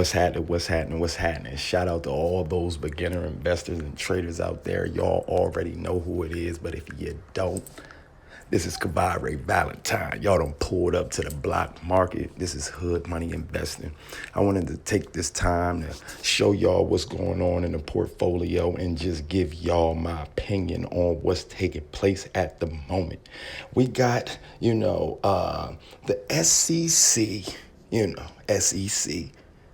What's happening? What's happening? What's happening? Shout out to all those beginner investors and traders out there. Y'all already know who it is, but if you don't, this is Kabare Valentine. Y'all done pulled up to the block market. This is Hood Money Investing. I wanted to take this time to show y'all what's going on in the portfolio and just give y'all my opinion on what's taking place at the moment. We got, the SEC, SEC.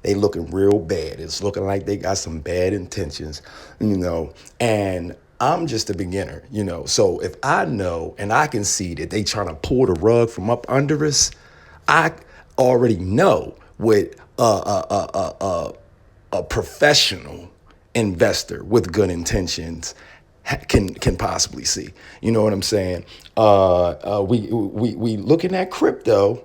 They looking real bad. It's looking like they got some bad intentions, and I'm just a beginner. So if I know and I can see that they trying to pull the rug from up under us, I already know what a professional investor with good intentions can possibly see. You know what I'm saying? We looking at crypto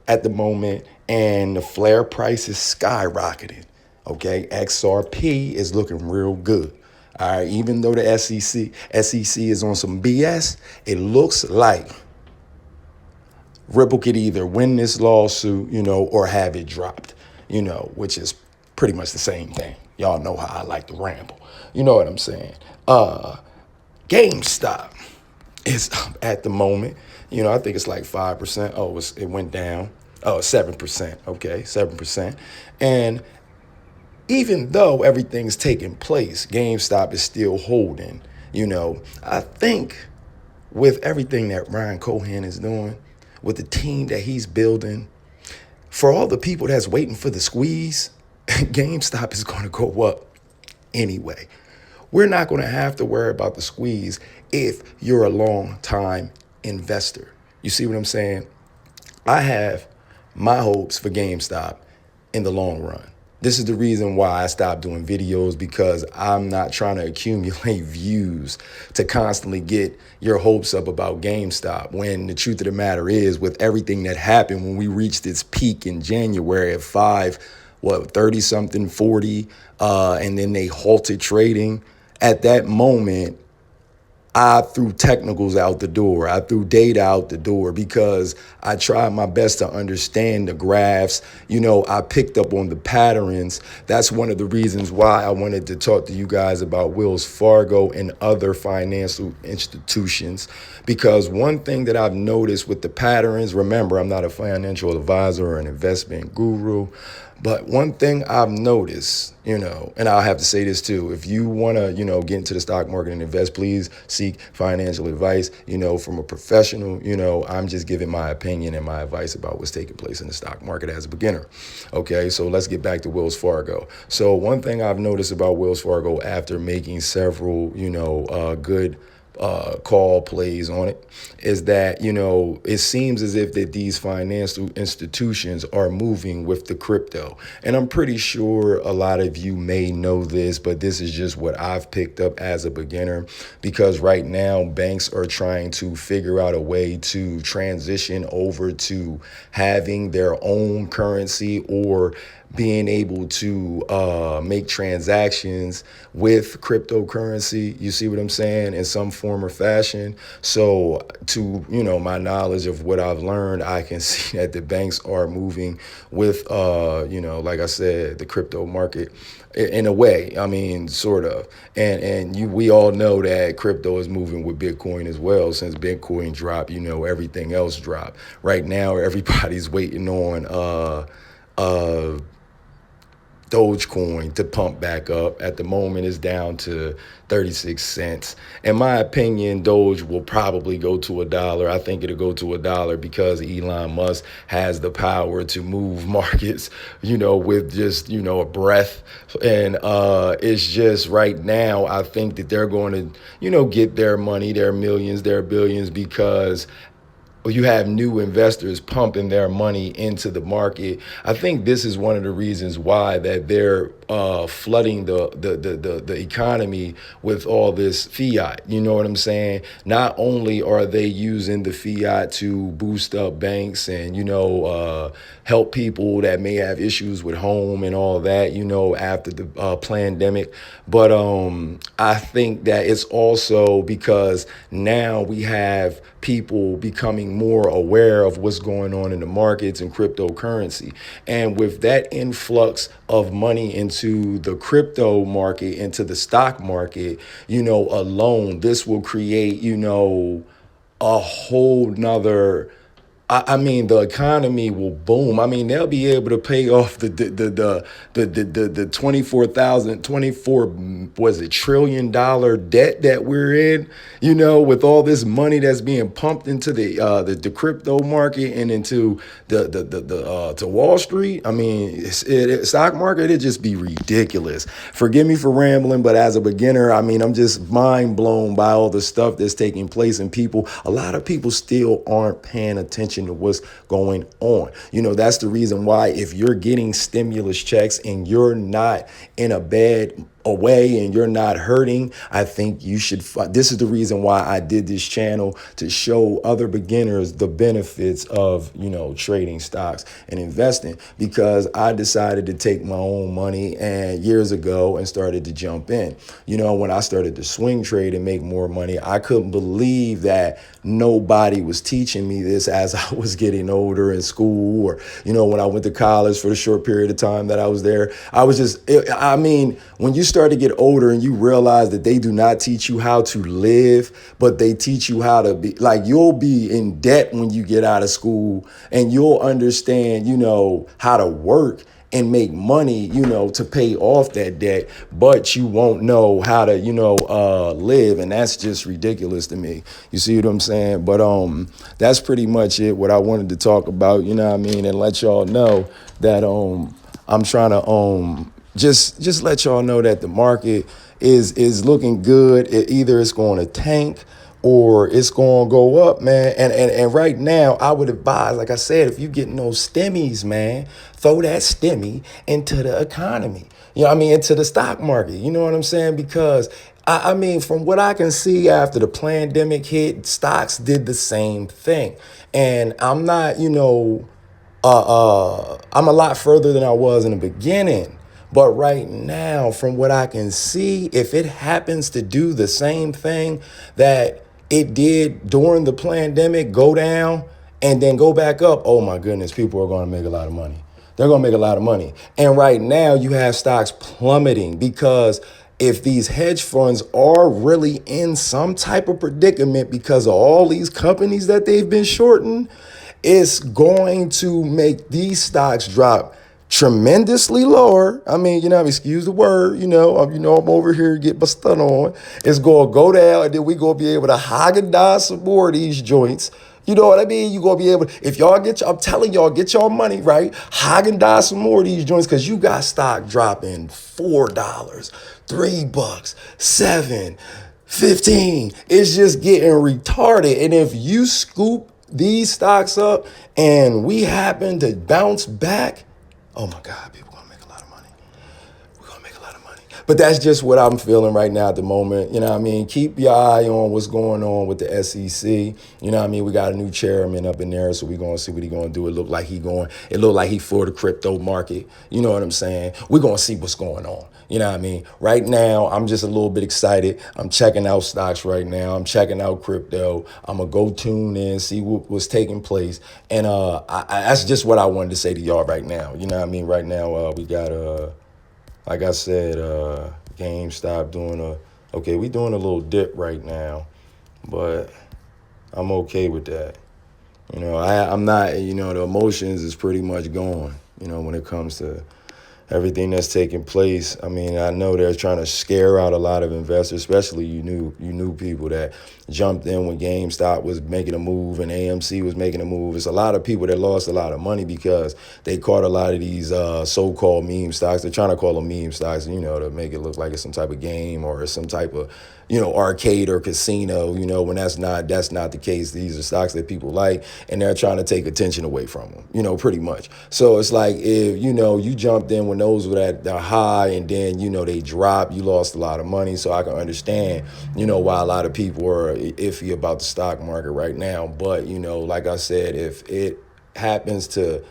at the moment, and the flare price is skyrocketing. Okay, XRP is looking real good. All right, even though the SEC is on some BS, it looks like Ripple could either win this lawsuit, or have it dropped, which is pretty much the same thing. Y'all know how I like to ramble. You know what I'm saying? GameStop is up at the moment. I think it's like 5%. Oh, it went down. Oh, 7%. Okay, 7%. And even though everything's taking place, GameStop is still holding. I think with everything that Ryan Cohen is doing, with the team that he's building, for all the people that's waiting for the squeeze, GameStop is going to go up anyway. We're not going to have to worry about the squeeze if you're a long time investor. You see what I'm saying? I have my hopes for GameStop in the long run. This is the reason why I stopped doing videos, because I'm not trying to accumulate views to constantly get your hopes up about GameStop, when the truth of the matter is, with everything that happened when we reached its peak in January at 30 something, 40, and then they halted trading. At that moment, I threw technicals out the door. I threw data out the door, because I tried my best to understand the graphs. I picked up on the patterns. That's one of the reasons why I wanted to talk to you guys about Wells Fargo and other financial institutions, because one thing that I've noticed with the patterns, remember, I'm not a financial advisor or an investment guru, but one thing I've noticed, and I'll have to say this too, if you want to, get into the stock market and invest, please seek financial advice, from a professional. I'm just giving my opinion and my advice about what's taking place in the stock market as a beginner. Okay, so let's get back to Wells Fargo. So one thing I've noticed about Wells Fargo, after making several, good call plays on it, is that, it seems as if that these financial institutions are moving with the crypto. And I'm pretty sure a lot of you may know this, but this is just what I've picked up as a beginner, because right now banks are trying to figure out a way to transition over to having their own currency, or being able to make transactions with cryptocurrency, you see what I'm saying, in some form or fashion. So to, my knowledge of what I've learned, I can see that the banks are moving with, like I said, the crypto market in a way. I mean, sort of. We all know that crypto is moving with Bitcoin as well. Since Bitcoin dropped, everything else dropped. Right now, everybody's waiting on Dogecoin to pump back up. At the moment, it's down to 36 cents. In my opinion, Doge will probably go to $1. I think it'll go to $1, because Elon Musk has the power to move markets, with just, a breath. And it's just right now, I think that they're going to, get their money, their millions, their billions, because you have new investors pumping their money into the market. I think this is one of the reasons why that they're flooding the economy with all this fiat. You know what I'm saying? Not only are they using the fiat to boost up banks and help people that may have issues with home and all that, after the pandemic. But I think that it's also because now we have people becoming more aware of what's going on in the markets and cryptocurrency. And with that influx of money into the crypto market, into the stock market, alone, this will create, a whole nother. I mean, the economy will boom. I mean, they'll be able to pay off the 24 was it $1 trillion debt that we're in. With all this money that's being pumped into the crypto market and into to Wall Street. I mean, stock market, it just be ridiculous. Forgive me for rambling, but as a beginner, I mean, I'm just mind blown by all the stuff that's taking place, and a lot of people still aren't paying attention to what's going on. That's the reason why, if you're getting stimulus checks and you're not in a bad away and you're not hurting, I think you should. This is the reason why I did this channel, to show other beginners the benefits of, trading stocks and investing, because I decided to take my own money and years ago and started to jump in. When I started to swing trade and make more money, I couldn't believe that nobody was teaching me this as I was getting older in school, or, when I went to college for the short period of time that I was there. When you start to get older and you realize that they do not teach you how to live, but they teach you how to be, like, you'll be in debt when you get out of school, and you'll understand, how to work and make money, to pay off that debt, but you won't know how to, live. And that's just ridiculous to me. You see what I'm saying? But that's pretty much it, what I wanted to talk about, and let y'all know that I'm trying to just let y'all know that the market is looking good. Either it's going to tank or it's going to go up, man. And right now, I would advise, like I said, if you're getting those stimmies, man, throw that stimmy into the economy. Into the stock market. You know what I'm saying? Because from what I can see, after the pandemic hit, stocks did the same thing. And I'm not, I'm a lot further than I was in the beginning. But right now, from what I can see, if it happens to do the same thing that it did during the pandemic, go down and then go back up, oh my goodness, people are going to make a lot of money. They're going to make a lot of money. And right now you have stocks plummeting, because if these hedge funds are really in some type of predicament because of all these companies that they've been shorting, it's going to make these stocks drop tremendously lower. Excuse the word, I'm over here to get my stun on. It's going to go down, and then we going to be able to Haagen-Dazs some more of these joints. You know what I mean? You're going to be able to, if y'all I'm telling y'all, get y'all money, right? Haagen-Dazs some more of these joints, because you got stock dropping $4, $3, 7, 15. It's just getting retarded. And if you scoop these stocks up and we happen to bounce back, oh my God, people are gonna make a lot of money. We're gonna make a lot of money. But that's just what I'm feeling right now at the moment. Keep your eye on what's going on with the SEC. We got a new chairman up in there, so we're gonna see what he's gonna do. It looked like he for the crypto market. You know what I'm saying? We're gonna see what's going on. Right now, I'm just a little bit excited. I'm checking out stocks right now. I'm checking out crypto. I'm going to go tune in, see what's taking place. And that's just what I wanted to say to y'all right now. Right now, we got, like I said, GameStop we doing a little dip right now. But I'm okay with that. I'm not, the emotions is pretty much gone, when it comes to everything that's taking place. I know they're trying to scare out a lot of investors, especially you new people that jumped in when GameStop was making a move and AMC was making a move. It's a lot of people that lost a lot of money because they caught a lot of these so-called meme stocks. They're trying to call them meme stocks, to make it look like it's some type of game or some type of, arcade or casino, when that's not the case. These are stocks that people like, and they're trying to take attention away from them, pretty much. So it's like, if, you jumped in when those were at the high and then, they dropped, you lost a lot of money. So I can understand, why a lot of people are iffy about the stock market right now. But, like I said, if it happens to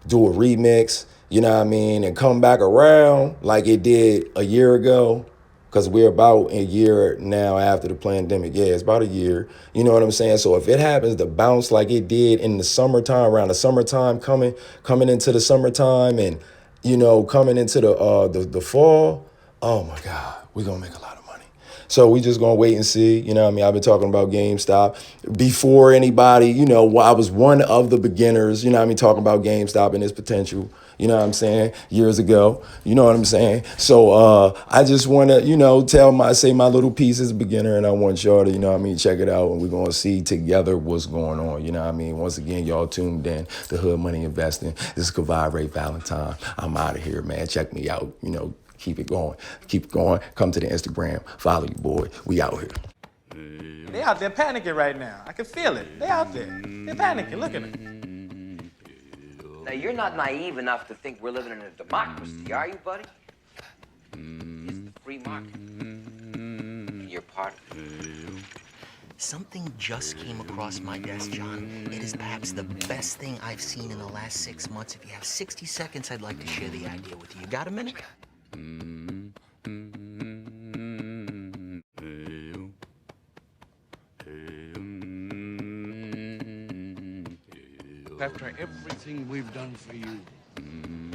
do a remix, you know what I mean, and come back around like it did a year ago, because we're about a year now after the pandemic. Yeah, it's about a year. You know what I'm saying? So if it happens to bounce like it did in the summertime, around the summertime, coming into the summertime, and coming into the fall, oh my God, we're gonna make a lot of money. So we just gonna wait and see. You know what I mean? I've been talking about GameStop before anybody, I was one of the beginners, you know what I mean, talking about GameStop and its potential, you know what I'm saying, years ago. You know what I'm saying? So I just wanna, say my little piece as a beginner, and I want y'all to, check it out, and we're gonna see together what's going on. You know what I mean? Once again, y'all tuned in to Hood Money Investing. This is Kavai Ray Valentine. I'm out of here, man. Check me out, keep it going. Keep it going. Come to the Instagram. Follow you, boy. We out here. They out there panicking right now. I can feel it. They out there. They're panicking. Look at them. Now, you're not naive enough to think we're living in a democracy, are you, buddy? It's the free market. And you're part of it. Something just came across my desk, John. It is perhaps the best thing I've seen in the last 6 months. If you have 60 seconds, I'd like to share the idea with you. You got a minute? After everything we've done for you.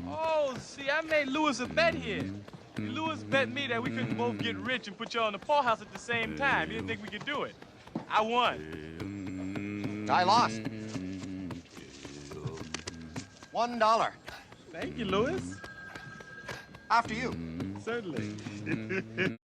Oh, see, I made Lewis a bet here. Lewis bet me that we couldn't both get rich and put y'all in the poorhouse at the same time. He didn't think we could do it. I won. I lost. $1. Thank you, Lewis. After you. Certainly.